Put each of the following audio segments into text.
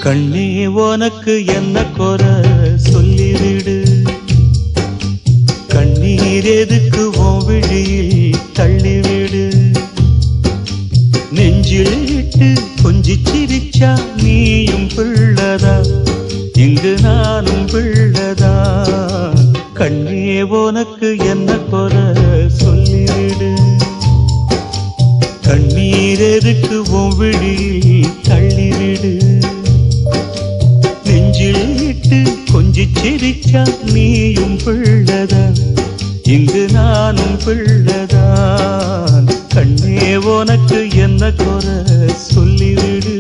கண்ணே உனக்கு என்ன குறை சொல்லிவிடு, கண்ணீர் எதுக்கு உன் விழியில் தள்ளிவிடு. நெஞ்சில் இட்டு கொஞ்சி சிரிச்சா நீயும் பிள்ளதா, இங்கு நானும் பிள்ளதா. கண்ணே உனக்கு என்ன குறை சொல்லிவிடு, கண்ணீர் எதுக்கு உன் விழியில் தள்ளிவிடு. நெஞ்சிலிட்டு கொஞ்சி சிரிச்சா நீயும் பிள்ளதா, இங்கு நானும் பிள்ளதான். கண்ணே உனக்கு என்ன குறை சொல்லிவிடு.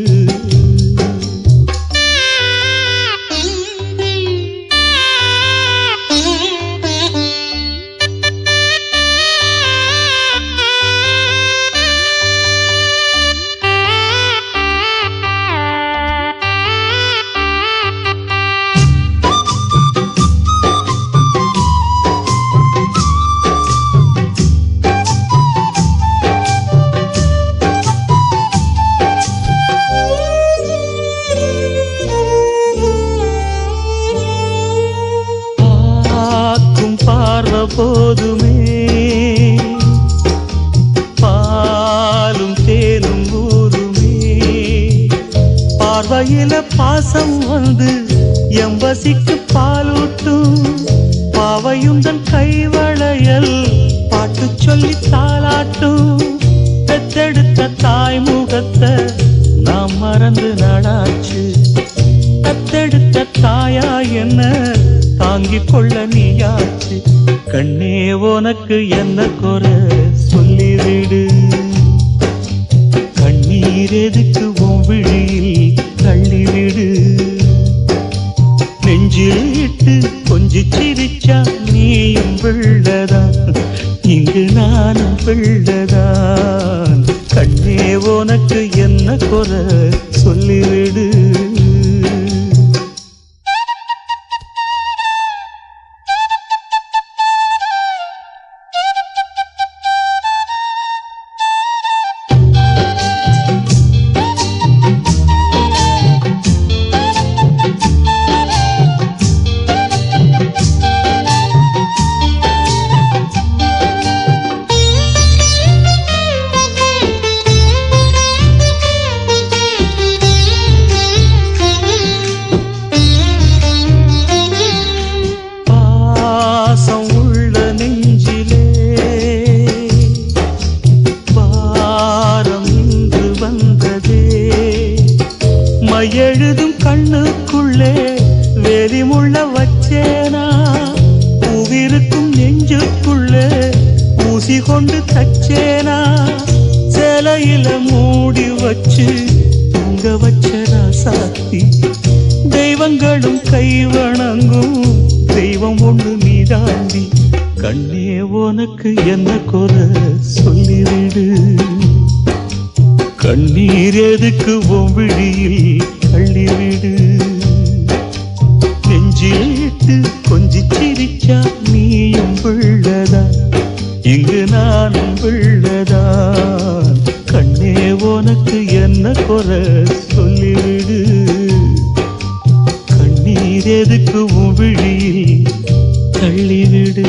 போதுமே பாலும் தேனும் ஊருமே, பார்வையில பாசம் வந்து எம்பசிக்கு பாலூட்டும். பாவையுந்தன் கைவளையல் பாட்டு சொல்லி தாளாட்டும். பெத்தெடுத்த தாய் முகத்தை நாம் மறந்து நாடாச்சு. பெத்தெடுத்த தாயா என்ன தாங்கிக் கொள்ள நீயாச்சு. கண்ணே உனக்கு என்ன குறை சொல்லிவிடு, கண்ணீர் எதுக்கு உன் விழியில் தள்ளிவிடு. நெஞ்சில் இட்டு கொஞ்சி சிரிச்சா நீயும் பிள்ளதான், இங்கு நானும் பிள்ளதான். கண்ணே உனக்கு என்ன குறை சொல்லிவிடு. எழுதும் கண்ணுக்குள்ளே வெறிமுள்ள வச்சேனா, பூவிருக்கும் நெஞ்சுக்குள்ளே ஊசி கொண்டு தச்சேனா. சேலையில மூடி வச்சு தூங்க வச்சனா சாத்தி, தெய்வங்களும் கை வணங்கும் தெய்வம் ஒன்று நீதாண்டி. கண்ணே உனக்கு என்ன குறை சொல்லிவிடு, கண்ணீர் எதுக்கு உன் விழியில் தள்ளிவிடு. நெஞ்சில் இட்டு கொஞ்சி சிரிச்சா நீயும் பிள்ளதா, இங்கு நானும் பிள்ளதான். கண்ணே உனக்கு என்ன குறை சொல்லிவிடு, கண்ணீர் எதுக்கு உன் விழியில் தள்ளிவிடு.